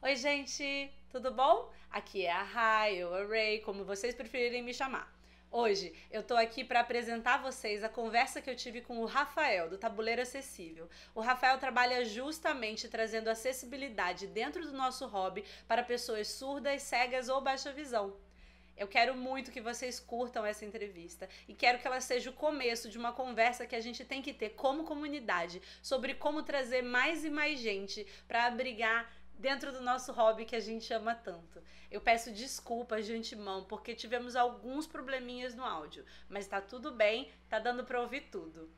Oi, gente, tudo bom? Aqui é a Rai, ou a Ray, como vocês preferirem me chamar. Hoje eu tô aqui para apresentar a vocês a conversa que eu tive com o Rafael, do Tabuleiro Acessível. O Rafael trabalha justamente trazendo acessibilidade dentro do nosso hobby para pessoas surdas, cegas ou baixa visão. Eu quero muito que vocês curtam essa entrevista e quero que ela seja o começo de uma conversa que a gente tem que ter como comunidade sobre como trazer mais e mais gente para abrigar dentro do nosso hobby que a gente ama tanto. Eu peço desculpas de antemão porque tivemos alguns probleminhas no áudio, mas tá tudo bem, tá dando para ouvir tudo.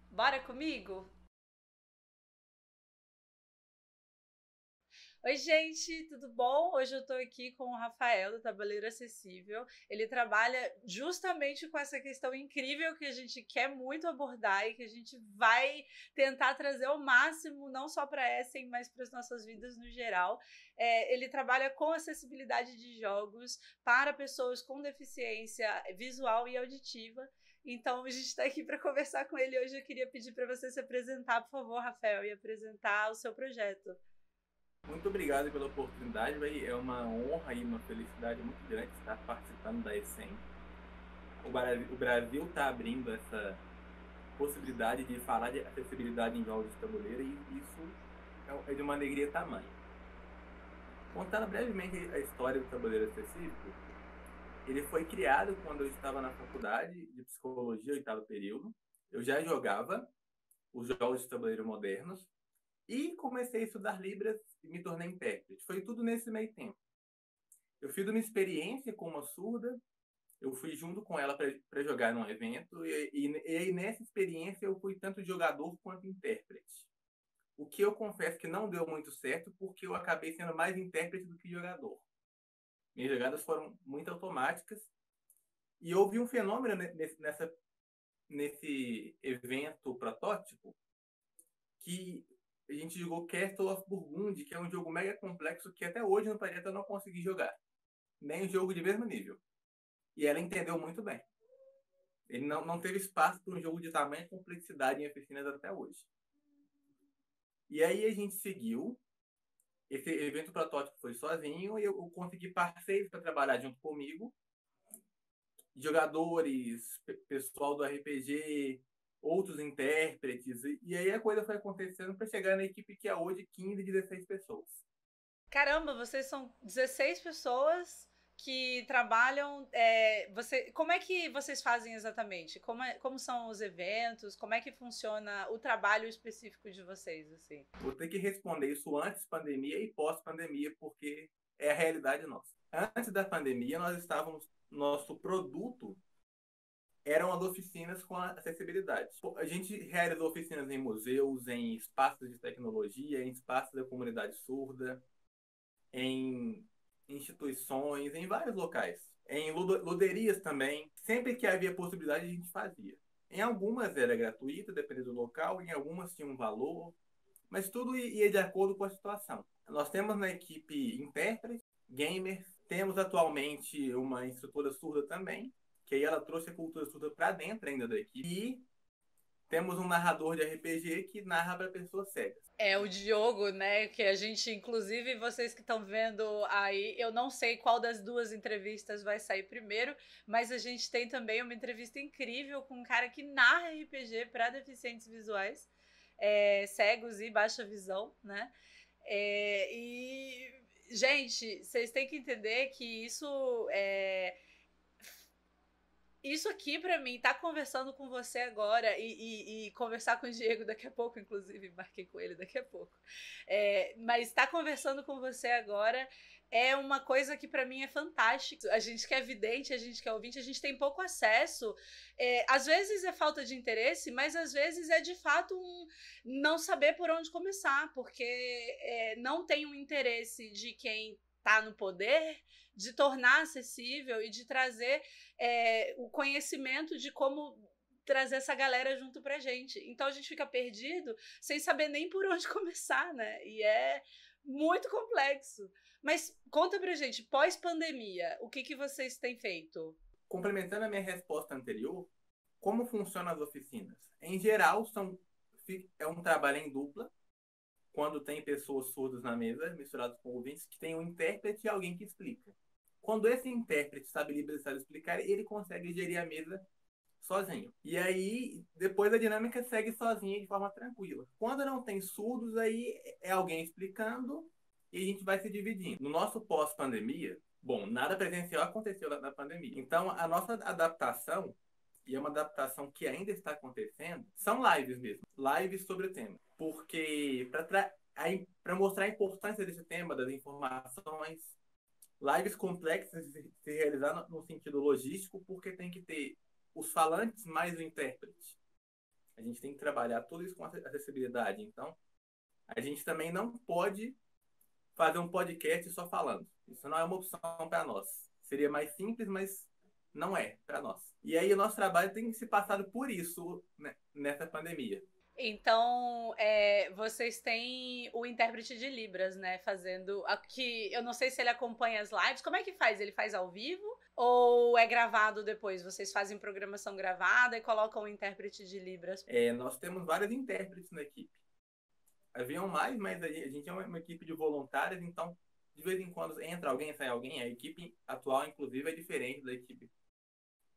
Bora comigo? Oi, gente, tudo bom? Hoje eu tô aqui com o Rafael do Tabuleiro Acessível. Ele trabalha justamente com essa questão incrível que a gente quer muito abordar e que a gente vai tentar trazer ao máximo, não só para Essen, mas para as nossas vidas no geral. Ele trabalha com acessibilidade de jogos para pessoas com deficiência visual e auditiva. Então, a gente está aqui para conversar com ele hoje. Eu queria pedir para você se apresentar, por favor, Rafael, e apresentar o seu projeto. Muito obrigado pela oportunidade, véi. É uma honra e uma felicidade muito grande estar participando da ESSEM. O Brasil está abrindo essa possibilidade de falar de acessibilidade em jogos de tabuleiro e isso é de uma alegria tamanha. Contando brevemente a história do tabuleiro acessível, ele foi criado quando eu estava na faculdade de psicologia, oitavo período. Eu já jogava os jogos de tabuleiro modernos e comecei a estudar Libras e me tornei intérprete. Foi tudo nesse meio tempo. Eu fiz uma experiência com uma surda, eu fui junto com ela para jogar num evento, e aí nessa experiência eu fui tanto jogador quanto intérprete. O que eu confesso que não deu muito certo, porque eu acabei sendo mais intérprete do que jogador. Minhas jogadas foram muito automáticas, e houve um fenômeno nesse evento protótipo, que a gente jogou Castle of Burgundy, que é um jogo mega complexo que até hoje no planeta eu não consegui jogar. Nem um jogo de mesmo nível. E ela entendeu muito bem. Ele não teve espaço para um jogo de tamanha complexidade em oficinas até hoje. E aí a gente seguiu. Esse evento protótipo foi sozinho e eu consegui parceiros para trabalhar junto comigo. Jogadores, pessoal do RPG, outros intérpretes. E aí a coisa foi acontecendo para chegar na equipe que é hoje 15, 16 pessoas. Caramba, vocês são 16 pessoas que trabalham. Como é que vocês fazem exatamente? Como são os eventos? Como é que funciona o trabalho específico de vocês, assim? Vou ter que responder isso antes pandemia e pós-pandemia, porque é a realidade nossa. Antes da pandemia, nós estávamos. Nosso produto eram as oficinas com acessibilidade. A gente realizou oficinas em museus, em espaços de tecnologia, em espaços da comunidade surda, em instituições, em vários locais. Em luderias também. Sempre que havia possibilidade, a gente fazia. Em algumas era gratuito, dependendo do local, em algumas tinha um valor, mas tudo ia de acordo com a situação. Nós temos na equipe intérpretes, gamers, temos atualmente uma instrutora surda também, que aí ela trouxe a cultura surda para dentro ainda da equipe. E temos um narrador de RPG que narra para pessoas cegas. É o Diogo, né? Que a gente, inclusive, vocês que estão vendo aí, eu não sei qual das duas entrevistas vai sair primeiro, mas a gente tem também uma entrevista incrível com um cara que narra RPG para deficientes visuais, cegos e baixa visão, né? Gente, vocês têm que entender que isso aqui pra mim, tá conversando com você agora e conversar com o Diego daqui a pouco, inclusive, marquei com ele daqui a pouco. Mas tá conversando com você agora é uma coisa que pra mim é fantástica. A gente que é vidente, a gente que é ouvinte, a gente tem pouco acesso. Às vezes é falta de interesse, mas às vezes é de fato um não saber por onde começar, porque não tem um interesse de quem tá no poder de tornar acessível e de trazer o conhecimento de como trazer essa galera junto pra gente. Então a gente fica perdido sem saber nem por onde começar, né? E é muito complexo. Mas conta pra gente, pós-pandemia, o que vocês têm feito? Complementando a minha resposta anterior, como funcionam as oficinas? Em geral, é um trabalho em dupla, quando tem pessoas surdas na mesa, misturadas com ouvintes, que tem um intérprete e alguém que explica. Quando esse intérprete sabe Libras e sabe explicar, ele consegue gerir a mesa sozinho. E aí, depois a dinâmica segue sozinha de forma tranquila. Quando não tem surdos, aí é alguém explicando e a gente vai se dividindo. No nosso pós-pandemia, bom, nada presencial aconteceu na pandemia. Então, a nossa adaptação, e é uma adaptação que ainda está acontecendo, são lives mesmo. Lives sobre o tema. Porque, para mostrar a importância desse tema, das informações, lives complexas de se realizar no sentido logístico, porque tem que ter os falantes mais o intérprete. A gente tem que trabalhar tudo isso com acessibilidade. Então, a gente também não pode fazer um podcast só falando. Isso não é uma opção para nós. Seria mais simples, mas não é para nós. E aí o nosso trabalho tem que se passado por isso, né, nessa pandemia. Então, vocês têm o intérprete de Libras, né, fazendo aqui, eu não sei se ele acompanha as lives, como é que faz? Ele faz ao vivo ou é gravado depois? Vocês fazem programação gravada e colocam o intérprete de Libras? Nós temos vários intérpretes na equipe. Haviam mais, mas a gente é uma equipe de voluntários, então de vez em quando entra alguém, sai alguém. A equipe atual, inclusive, é diferente da equipe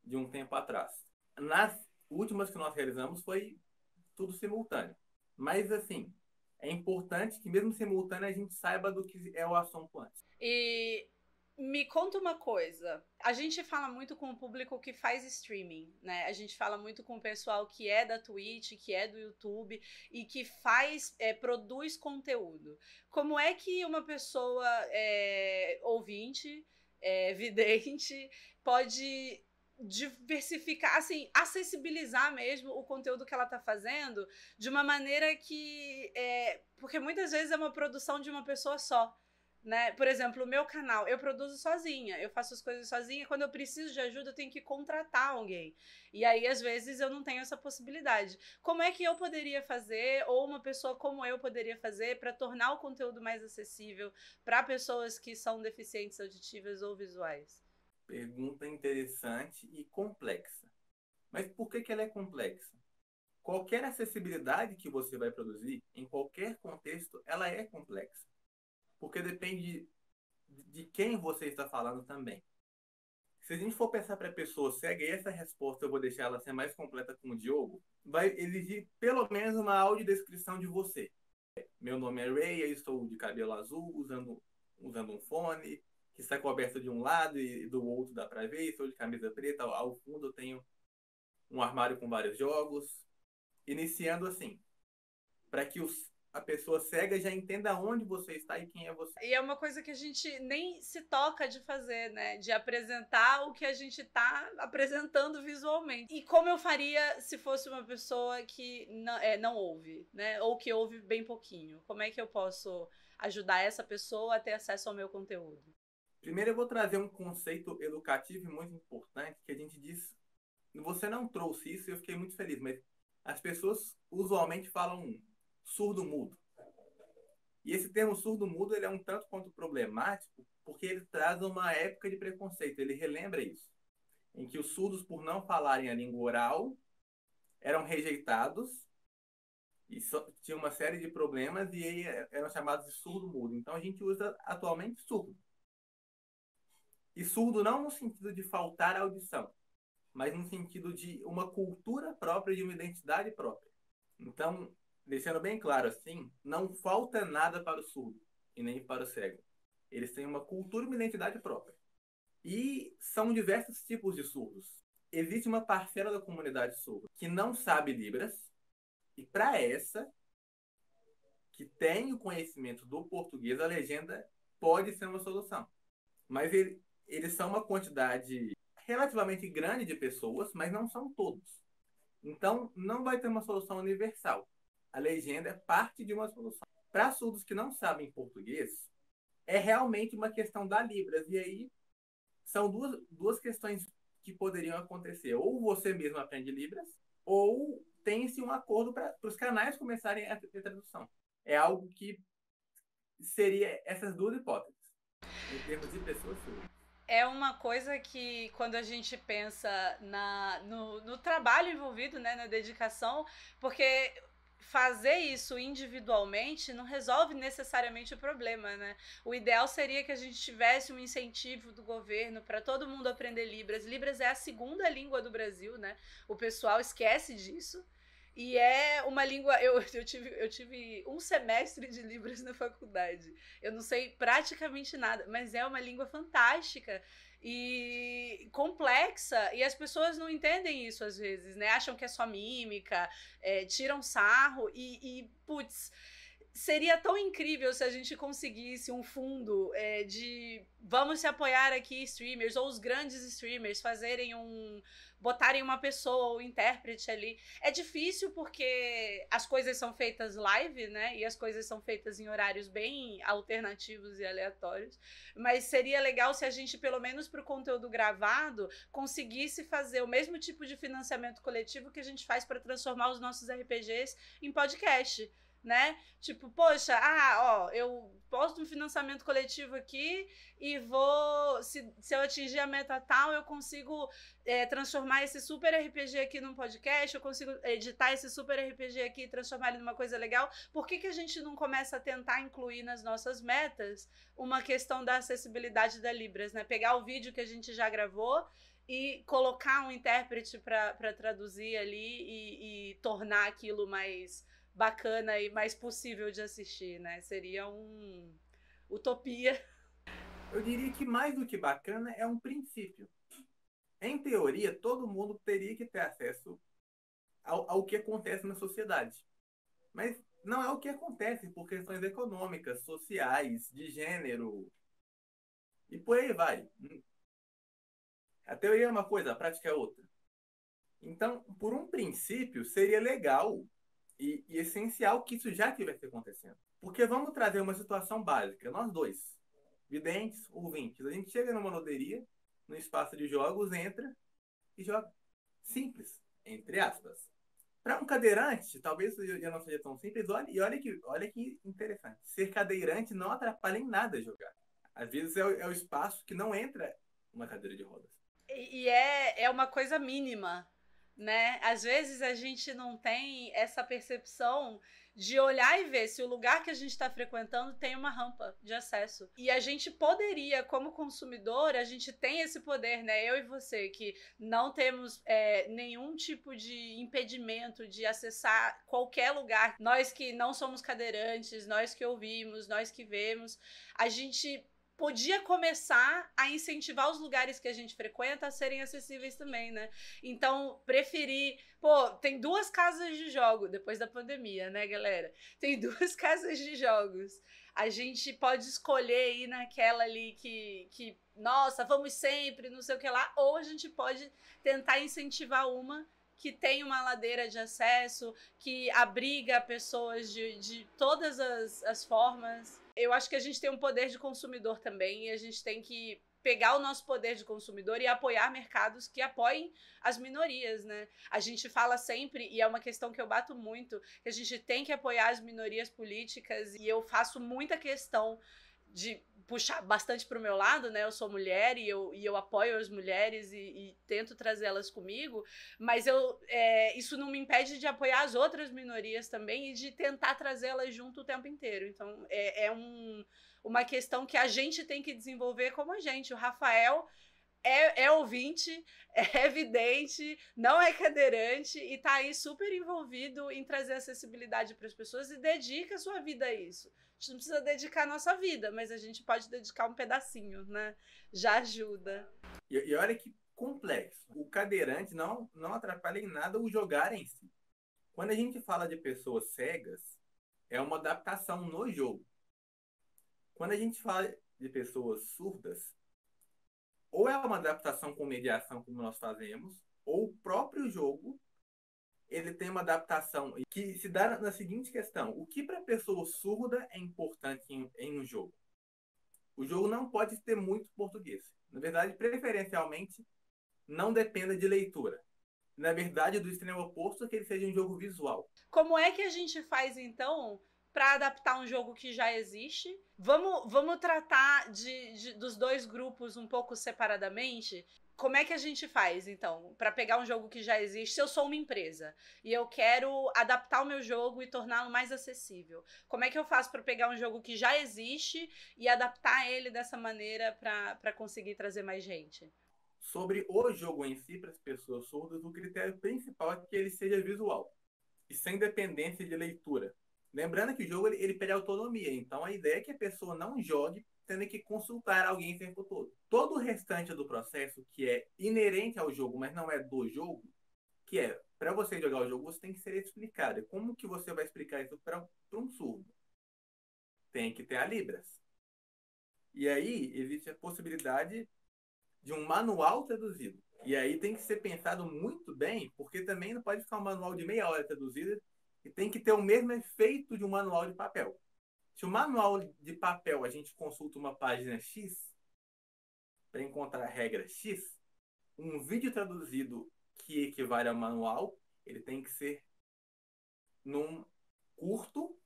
de um tempo atrás. Nas últimas que nós realizamos foi tudo simultâneo. Mas, assim, é importante que mesmo simultâneo a gente saiba do que é o assunto antes. E me conta uma coisa, a gente fala muito com o público que faz streaming, né? A gente fala muito com o pessoal que é da Twitch, que é do YouTube e que produz conteúdo. Como é que uma pessoa ouvinte, vidente, pode diversificar, assim, acessibilizar mesmo o conteúdo que ela tá fazendo de uma maneira que porque muitas vezes é uma produção de uma pessoa só, né? Por exemplo, o meu canal, eu produzo sozinha, eu faço as coisas sozinha, quando eu preciso de ajuda eu tenho que contratar alguém, e aí às vezes eu não tenho essa possibilidade. Como é que eu poderia fazer, ou uma pessoa como eu poderia fazer para tornar o conteúdo mais acessível para pessoas que são deficientes auditivas ou visuais? Pergunta interessante e complexa. Mas por que ela é complexa? Qualquer acessibilidade que você vai produzir, em qualquer contexto, ela é complexa. Porque depende de quem você está falando também. Se a gente for pensar para a pessoa cega, e essa resposta eu vou deixar ela ser mais completa com o Diogo, vai exigir pelo menos uma audiodescrição de você. Meu nome é Ray, eu estou de cabelo azul, usando um fone, que está coberto de um lado e do outro dá para ver, estou de camisa preta, ao fundo eu tenho um armário com vários jogos. Iniciando assim, para que a pessoa cega já entenda onde você está e quem é você. E é uma coisa que a gente nem se toca de fazer, né? De apresentar o que a gente tá apresentando visualmente. E como eu faria se fosse uma pessoa que não ouve, né? Ou que ouve bem pouquinho? Como é que eu posso ajudar essa pessoa a ter acesso ao meu conteúdo? Primeiro eu vou trazer um conceito educativo muito importante que a gente diz. Você não trouxe isso e eu fiquei muito feliz, mas as pessoas usualmente falam surdo-mudo. E esse termo surdo-mudo ele é um tanto quanto problemático porque ele traz uma época de preconceito. Ele relembra isso, em que os surdos, por não falarem a língua oral, eram rejeitados e tinha uma série de problemas e aí eram chamados de surdo-mudo. Então a gente usa atualmente surdo. E surdo não no sentido de faltar audição, mas no sentido de uma cultura própria, de uma identidade própria. Então, deixando bem claro assim, não falta nada para o surdo e nem para o cego. Eles têm uma cultura e uma identidade própria. E são diversos tipos de surdos. Existe uma parcela da comunidade surda que não sabe Libras, e para essa, que tem o conhecimento do português, a legenda pode ser uma solução. Mas eles são uma quantidade relativamente grande de pessoas, mas não são todos. Então, não vai ter uma solução universal. A legenda é parte de uma solução. Para surdos que não sabem português, é realmente uma questão da Libras. E aí, são duas questões que poderiam acontecer. Ou você mesmo aprende Libras, ou tem-se um acordo para os canais começarem a ter tradução. É algo que seria essas duas hipóteses, em termos de pessoas surdas. É uma coisa que, quando a gente pensa no trabalho envolvido, né, na dedicação, porque fazer isso individualmente não resolve necessariamente o problema, né? O ideal seria que a gente tivesse um incentivo do governo para todo mundo aprender Libras. Libras é a segunda língua do Brasil, né? O pessoal esquece disso. E é uma língua. Eu tive um semestre de Libras na faculdade. Eu não sei praticamente nada, mas é uma língua fantástica e complexa, e as pessoas não entendem isso às vezes, né? Acham que é só mímica, tiram sarro putz, seria tão incrível se a gente conseguisse um fundo de vamos se apoiar aqui streamers, ou os grandes streamers fazerem botarem uma pessoa ou intérprete ali. É difícil porque as coisas são feitas live, né? E as coisas são feitas em horários bem alternativos e aleatórios. Mas seria legal se a gente, pelo menos para o conteúdo gravado, conseguisse fazer o mesmo tipo de financiamento coletivo que a gente faz para transformar os nossos RPGs em podcast, né? Tipo, poxa, eu posto um financiamento coletivo aqui e se eu atingir a meta tal, eu consigo transformar esse super RPG aqui num podcast, eu consigo editar esse super RPG aqui e transformar ele numa coisa legal. Por que a gente não começa a tentar incluir nas nossas metas uma questão da acessibilidade da Libras, né? Pegar o vídeo que a gente já gravou e colocar um intérprete para traduzir ali e tornar aquilo mais bacana e mais possível de assistir, né? Seria utopia. Eu diria que mais do que bacana é um princípio. Em teoria, todo mundo teria que ter acesso ao que acontece na sociedade. Mas não é o que acontece por questões econômicas, sociais, de gênero. E por aí vai. A teoria é uma coisa, a prática é outra. Então, por um princípio, seria legal e essencial que isso já estivesse acontecendo. Porque vamos trazer uma situação básica. Nós dois, videntes, ouvintes, a gente chega numa loteria, no espaço de jogos, entra e joga. Simples, entre aspas. Para um cadeirante, talvez já não seja tão simples. Olha que interessante. Ser cadeirante não atrapalha em nada jogar. Às vezes é o espaço que não entra uma cadeira de rodas. E é uma coisa mínima, né? Às vezes a gente não tem essa percepção de olhar e ver se o lugar que a gente está frequentando tem uma rampa de acesso. E a gente poderia, como consumidor, a gente tem esse poder, né? Eu e você, que não temos nenhum tipo de impedimento de acessar qualquer lugar. Nós que não somos cadeirantes, nós que ouvimos, nós que vemos, a gente podia começar a incentivar os lugares que a gente frequenta a serem acessíveis também, né? Então, preferir... Pô, tem 2 casas de jogo, depois da pandemia, né, galera? Tem 2 casas de jogos. A gente pode escolher ir naquela ali que nossa, vamos sempre, não sei o que lá, ou a gente pode tentar incentivar uma que tem uma ladeira de acesso, que abriga pessoas de todas as formas. Eu acho que a gente tem um poder de consumidor também, e a gente tem que pegar o nosso poder de consumidor e apoiar mercados que apoiem as minorias, né? A gente fala sempre, e é uma questão que eu bato muito, que a gente tem que apoiar as minorias políticas, e eu faço muita questão de puxar bastante para o meu lado, né? Eu sou mulher e eu apoio as mulheres e tento trazê-las comigo, mas isso não me impede de apoiar as outras minorias também e de tentar trazê-las junto o tempo inteiro. Então, uma questão que a gente tem que desenvolver como a gente. O Rafael é ouvinte, é vidente, não é cadeirante e tá aí super envolvido em trazer acessibilidade para as pessoas e dedica a sua vida a isso. A gente não precisa dedicar a nossa vida, mas a gente pode dedicar um pedacinho, né? Já ajuda. E olha que complexo. O cadeirante não atrapalha em nada o jogar em si. Quando a gente fala de pessoas cegas, é uma adaptação no jogo. Quando a gente fala de pessoas surdas, ou é uma adaptação com mediação, como nós fazemos, ou o próprio jogo ele tem uma adaptação que se dá na seguinte questão: o que para a pessoa surda é importante em um jogo? O jogo não pode ter muito português. Na verdade, preferencialmente, não dependa de leitura. Na verdade, do extremo oposto é que ele seja um jogo visual. Como é que a gente faz, então, para adaptar um jogo que já existe? Vamos tratar dos dois grupos um pouco separadamente? Como é que a gente faz, então, para pegar um jogo que já existe? Se eu sou uma empresa e eu quero adaptar o meu jogo e torná-lo mais acessível, como é que eu faço para pegar um jogo que já existe e adaptar ele dessa maneira para conseguir trazer mais gente? Sobre o jogo em si, para as pessoas surdas, o critério principal é que ele seja visual e sem dependência de leitura. Lembrando que o jogo ele pede autonomia, então a ideia é que a pessoa não jogue tendo que consultar alguém o tempo todo. Todo o restante do processo, que é inerente ao jogo, mas não é do jogo, que é, para você jogar o jogo, você tem que ser explicado. Como que você vai explicar isso para um surdo? Tem que ter a Libras. E aí existe a possibilidade de um manual traduzido. E aí tem que ser pensado muito bem, porque também não pode ficar um manual de meia hora traduzido e tem que ter o mesmo efeito de um manual de papel. Se o manual de papel a gente consulta uma página X para encontrar a regra X, um vídeo traduzido que equivale ao manual, ele tem que ser num curto,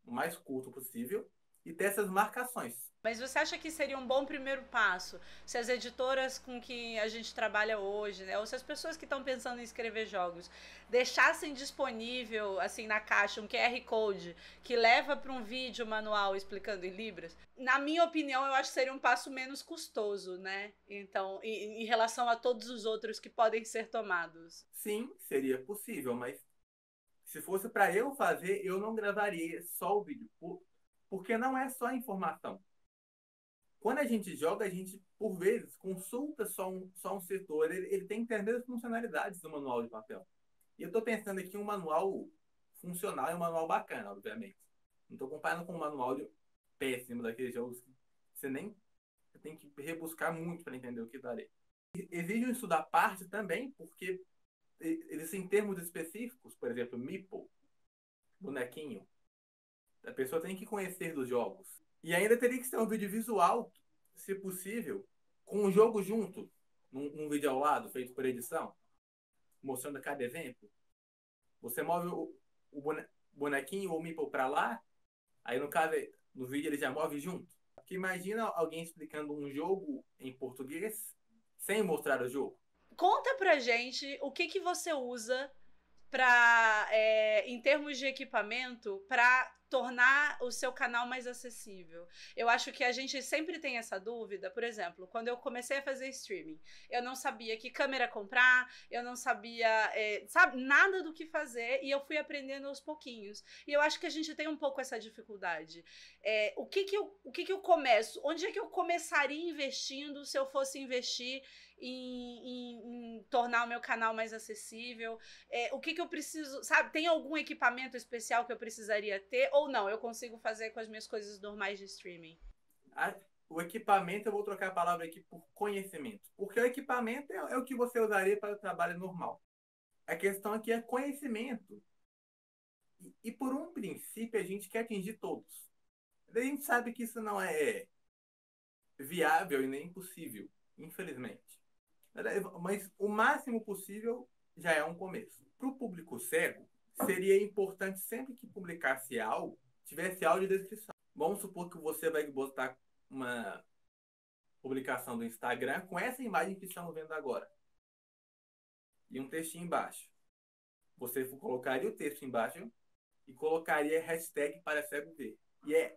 o mais curto possível, e ter essas marcações. Mas você acha que seria um bom primeiro passo se as editoras com que a gente trabalha hoje, né, ou se as pessoas que estão pensando em escrever jogos deixassem disponível, assim, na caixa, um QR Code que leva para um vídeo manual explicando em Libras? Na minha opinião, eu acho que seria um passo menos custoso, né? Então, em relação a todos os outros que podem ser tomados. Sim, seria possível, mas se fosse para eu fazer, eu não gravaria só o vídeo, porque não é só informação. Quando a gente joga, a gente, por vezes, consulta só um setor. Ele tem que ter as mesmas funcionalidades do manual de papel. E eu estou pensando aqui em um manual funcional e um manual bacana, obviamente. Não estou comparando com um manual péssimo daqueles jogos que você tem que rebuscar muito para entender o que darei. Exige um estudo à parte também, porque existem termos específicos, por exemplo, meeple, bonequinho. A pessoa tem que conhecer dos jogos. E ainda teria que ser um vídeo visual, se possível, com o jogo junto, num vídeo ao lado, feito por edição, mostrando cada exemplo. Você move o bonequinho ou o meeple para lá, aí no caso, no vídeo ele já move junto. Porque imagina alguém explicando um jogo em português sem mostrar o jogo. Conta pra gente o que você usa em termos de equipamento, para tornar o seu canal mais acessível. Eu acho que a gente sempre tem essa dúvida. Por exemplo, quando eu comecei a fazer streaming, eu não sabia que câmera comprar, eu não sabia, sabe, nada do que fazer, e eu fui aprendendo aos pouquinhos. E eu acho que a gente tem um pouco essa dificuldade. O que eu começo? Onde é que eu começaria investindo se eu fosse investir em tornar o meu canal mais acessível? O que eu preciso, sabe? Tem algum equipamento especial que eu precisaria ter? Ou não, eu consigo fazer com as minhas coisas normais de streaming? O equipamento, eu vou trocar a palavra aqui por conhecimento. Porque o equipamento é o que você usaria para o trabalho normal. A questão aqui é conhecimento. E por um princípio, a gente quer atingir todos. A gente sabe que isso não é viável e nem possível, infelizmente. Mas o máximo possível já é um começo. Para o público cego, seria importante sempre que publicasse algo, tivesse áudio e descrição. Vamos supor que você vai botar uma publicação do Instagram com essa imagem que estamos vendo agora. E um textinho embaixo. Você colocaria o texto embaixo e colocaria hashtag para cego ver.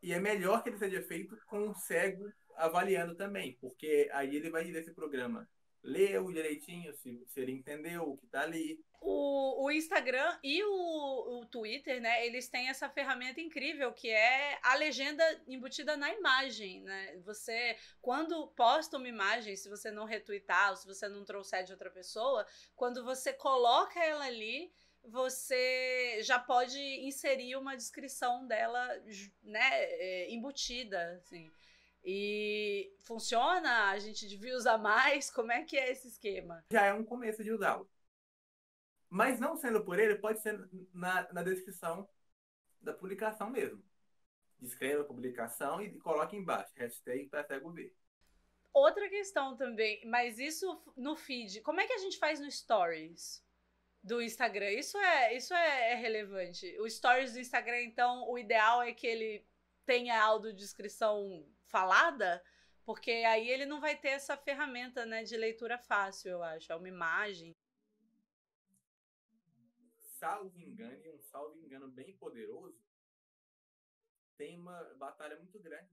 E é melhor que ele seja feito com o cego avaliando também, porque aí ele vai ver esse programa. Leu direitinho, se ele entendeu o que está ali. O Instagram e o Twitter, né, eles têm essa ferramenta incrível que é a legenda embutida na imagem, né? Você, quando posta uma imagem, se você não retweetar ou se você não trouxer de outra pessoa, quando você coloca ela ali, você já pode inserir uma descrição dela, né, embutida, assim. E funciona? A gente devia usar mais? Como é que é esse esquema? Já é um começo de usá-lo. Mas não sendo por ele, pode ser na descrição da publicação mesmo. Descreva a publicação e coloque embaixo, hashtag para cego ver. Outra questão também, mas isso no feed, como é que a gente faz no Stories? Do Instagram. Isso é relevante. O Stories do Instagram, então, o ideal é que ele tenha audiodescrição falada, porque aí ele não vai ter essa ferramenta, né, de leitura fácil, eu acho. É uma imagem. Salvo engano, e um salvo engano bem poderoso, tem uma batalha muito grande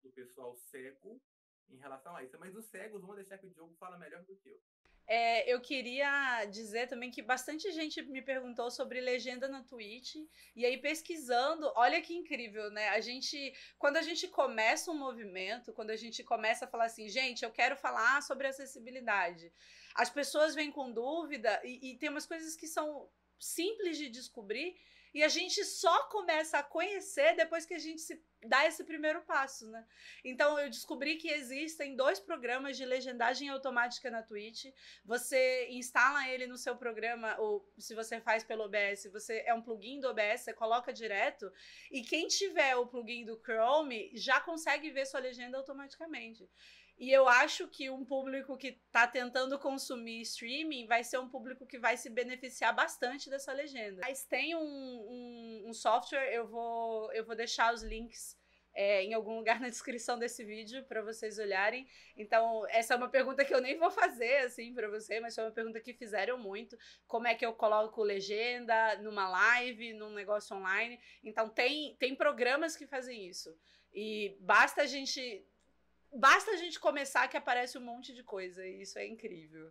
do pessoal cego em relação a isso. Mas os cegos vão deixar que o Diogo fala melhor do que eu. Eu queria dizer também que bastante gente me perguntou sobre legenda na Twitch, e aí pesquisando, olha que incrível, né? Quando a gente começa um movimento, quando a gente começa a falar assim, gente, eu quero falar sobre acessibilidade, as pessoas vêm com dúvida e tem umas coisas que são simples de descobrir e a gente só começa a conhecer depois que a gente se dá esse primeiro passo, né? Então eu descobri que existem 2 programas de legendagem automática na Twitch. Você instala ele no seu programa, ou se você faz pelo OBS, é um plugin do OBS, você coloca direto, e quem tiver o plugin do Chrome já consegue ver sua legenda automaticamente. E eu acho que um público que está tentando consumir streaming vai ser um público que vai se beneficiar bastante dessa legenda. Mas tem um software, eu vou deixar os links em algum lugar na descrição desse vídeo para vocês olharem. Então, essa é uma pergunta que eu nem vou fazer assim para você, mas foi uma pergunta que fizeram muito. Como é que eu coloco legenda numa live, num negócio online? Então, tem programas que fazem isso. E basta a gente começar que aparece um monte de coisa, e isso é incrível.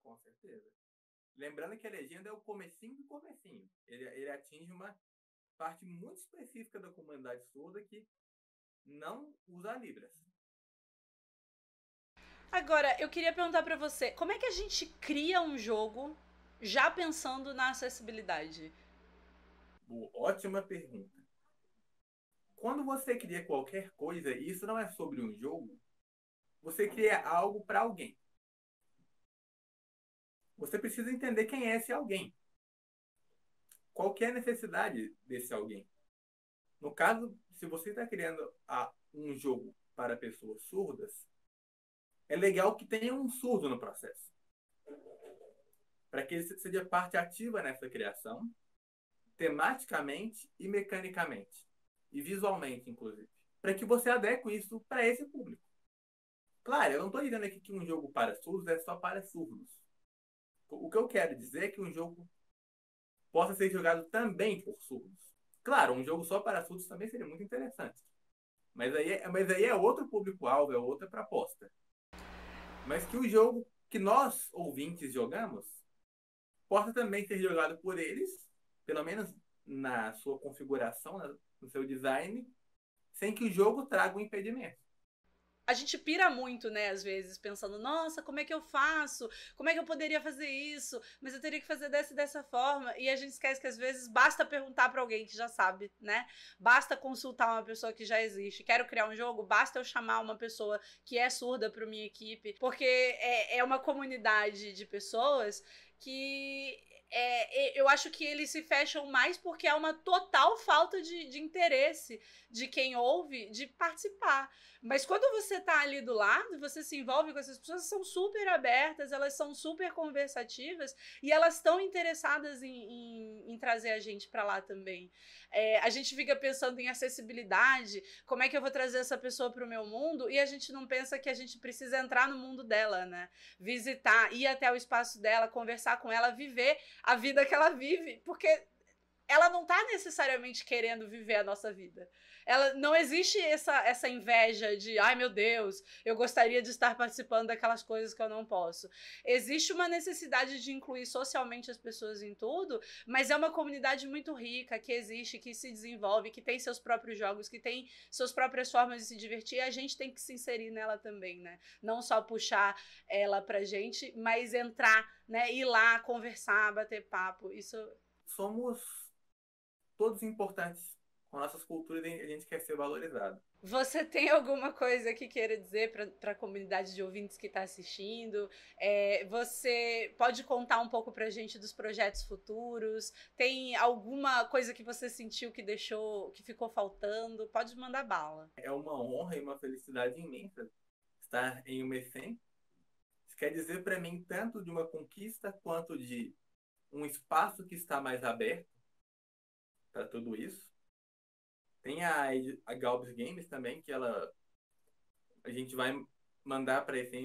Com certeza. Lembrando que a legenda é o comecinho do comecinho. Ele atinge uma parte muito específica da comunidade surda que não usa Libras. Agora, eu queria perguntar pra você, como é que a gente cria um jogo já pensando na acessibilidade? Boa, ótima pergunta. Quando você cria qualquer coisa, e isso não é sobre um jogo, você cria algo para alguém. Você precisa entender quem é esse alguém. Qual que é a necessidade desse alguém? No caso, se você está criando um jogo para pessoas surdas, é legal que tenha um surdo no processo. Para que ele seja parte ativa nessa criação, tematicamente e mecanicamente. E visualmente, inclusive. Para que você adeque isso para esse público. Claro, eu não estou dizendo aqui que um jogo para surdos é só para surdos. O que eu quero dizer é que um jogo possa ser jogado também por surdos. Claro, um jogo só para surdos também seria muito interessante. Mas aí é outro público-alvo, é outra proposta. Mas que o jogo que nós, ouvintes, jogamos, possa também ser jogado por eles, pelo menos na sua configuração, no seu design, sem que o jogo traga um impedimento. A gente pira muito, né, às vezes, pensando, nossa, como é que eu faço? Como é que eu poderia fazer isso? Mas eu teria que fazer dessa e dessa forma. E a gente esquece que às vezes basta perguntar para alguém que já sabe, né? Basta consultar uma pessoa que já existe. Quero criar um jogo, basta eu chamar uma pessoa que é surda para minha equipe, porque é uma comunidade de pessoas que eu acho que eles se fecham mais porque há uma total falta de interesse de quem ouve de participar. Mas quando você tá ali do lado, você se envolve com essas pessoas, são super abertas, elas são super conversativas e elas estão interessadas em trazer a gente para lá também. A gente fica pensando em acessibilidade, como é que eu vou trazer essa pessoa para o meu mundo, e a gente não pensa que a gente precisa entrar no mundo dela, né? Visitar, ir até o espaço dela, conversar com ela, viver a vida que ela vive, porque ela não tá necessariamente querendo viver a nossa vida. Ela não existe essa inveja de, ai meu Deus, eu gostaria de estar participando daquelas coisas que eu não posso. Existe uma necessidade de incluir socialmente as pessoas em tudo, mas é uma comunidade muito rica, que existe, que se desenvolve, que tem seus próprios jogos, que tem suas próprias formas de se divertir, e a gente tem que se inserir nela também, né? Não só puxar ela pra gente, mas entrar, né? Ir lá, conversar, bater papo. Isso. Somos todos importantes com nossas culturas e a gente quer ser valorizado. Você tem alguma coisa que queira dizer para a comunidade de ouvintes que está assistindo? Você pode contar um pouco para a gente dos projetos futuros? Tem alguma coisa que você sentiu que ficou faltando? Pode mandar bala. É uma honra e uma felicidade imensa estar em UMECEM. quer dizer para mim tanto de uma conquista quanto de um espaço que está mais aberto para tudo isso. Tem a Galbs Games também, que a gente vai mandar para esse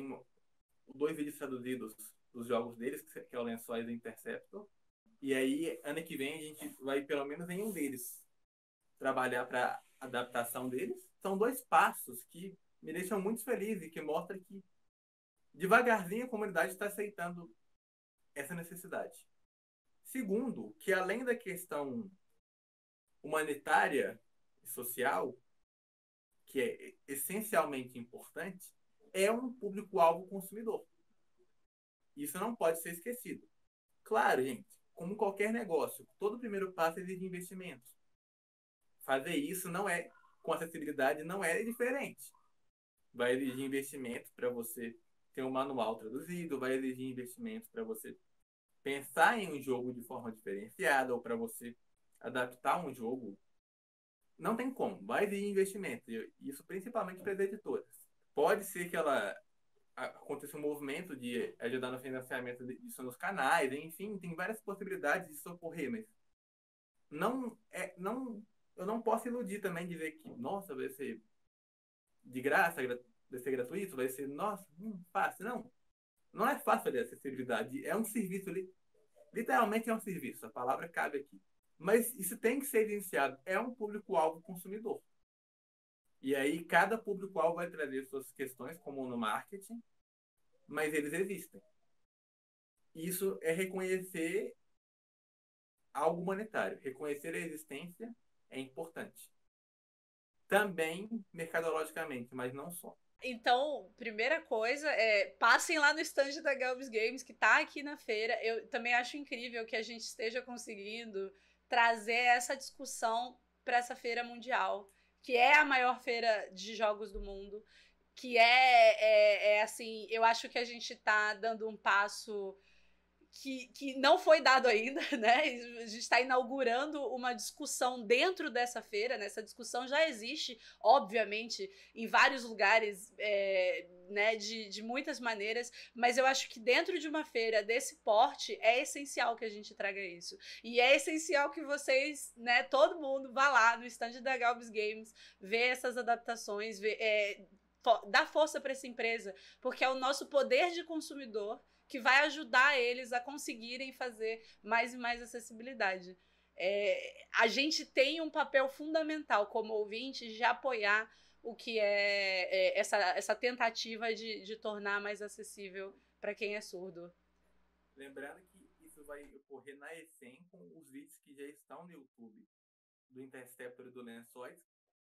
dois vídeos traduzidos dos jogos deles, que é o Lençóis e Interceptor. E aí, ano que vem, a gente vai, pelo menos em um deles, trabalhar para adaptação deles. São dois passos que me deixam muito feliz e que mostram que, devagarzinho, a comunidade está aceitando essa necessidade. Segundo, que além da questão humanitária e social, que é essencialmente importante, é um público-alvo consumidor. Isso não pode ser esquecido. Claro, gente, como qualquer negócio, todo primeiro passo exige investimento. Fazer isso não é, com acessibilidade, não é diferente. Vai exigir investimento para você ter um manual traduzido, vai exigir investimento para você pensar em um jogo de forma diferenciada ou para você adaptar um jogo. Não tem como, vai exigir investimento. Isso principalmente para as editoras. Pode ser que aconteça um movimento de ajudar no financiamento disso nos canais, enfim, tem várias possibilidades disso ocorrer, mas eu não posso iludir também dizer que, nossa, vai ser de graça, vai ser gratuito, vai ser, nossa, fácil. Não é fácil fazer acessibilidade. É um serviço, literalmente é um serviço, a palavra cabe aqui. Mas isso tem que ser evidenciado. É um público-alvo consumidor. E aí cada público-alvo vai trazer suas questões, como no marketing, mas eles existem. Isso é reconhecer algo monetário. Reconhecer a existência é importante. Também mercadologicamente, mas não só. Então, primeira coisa passem lá no stand da Galbs Games, que tá aqui na feira. Eu também acho incrível que a gente esteja conseguindo trazer essa discussão para essa feira mundial, que é a maior feira de jogos do mundo, que assim, eu acho que a gente tá dando um passo que não foi dado ainda, né? A gente está inaugurando uma discussão dentro dessa feira, né? Essa discussão já existe, obviamente, em vários lugares, né? De muitas maneiras, mas eu acho que dentro de uma feira desse porte é essencial que a gente traga isso. E é essencial que vocês, né? Todo mundo vá lá no stand da Galbs Games, ver essas adaptações, dar força para essa empresa, porque é o nosso poder de consumidor que vai ajudar eles a conseguirem fazer mais e mais acessibilidade. A gente tem um papel fundamental como ouvinte de apoiar o que essa tentativa de tornar mais acessível para quem é surdo. Lembrando que isso vai ocorrer na ESEM com os vídeos que já estão no YouTube do Interceptor e do Lençóis,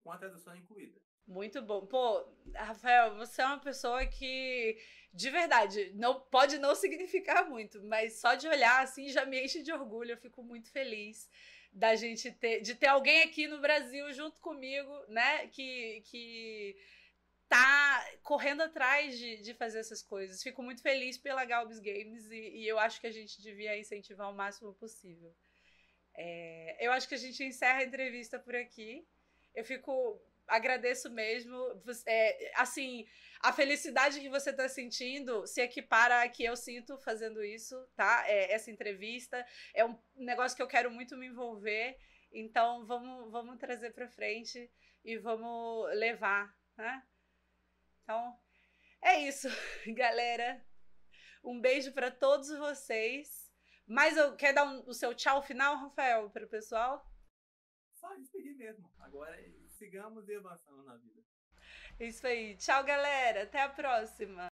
com a tradução incluída. Muito bom. Pô, Rafael, você é uma pessoa que, de verdade, pode não significar muito, mas só de olhar assim já me enche de orgulho. Eu fico muito feliz de ter alguém aqui no Brasil junto comigo, né, que tá correndo atrás de fazer essas coisas. Fico muito feliz pela Galbs Games e eu acho que a gente devia incentivar o máximo possível. Eu acho que a gente encerra a entrevista por aqui. Agradeço mesmo. Assim, a felicidade que você está sentindo se equipara a que eu sinto fazendo isso, tá? Essa entrevista é um negócio que eu quero muito me envolver. Então, vamos trazer para frente e vamos levar, né? Então, é isso, galera. Um beijo para todos vocês. Mas quer dar o seu tchau final, Rafael, para o pessoal? Só despedir mesmo. Agora sigamos e avançando na vida. Isso aí. Tchau, galera. Até a próxima.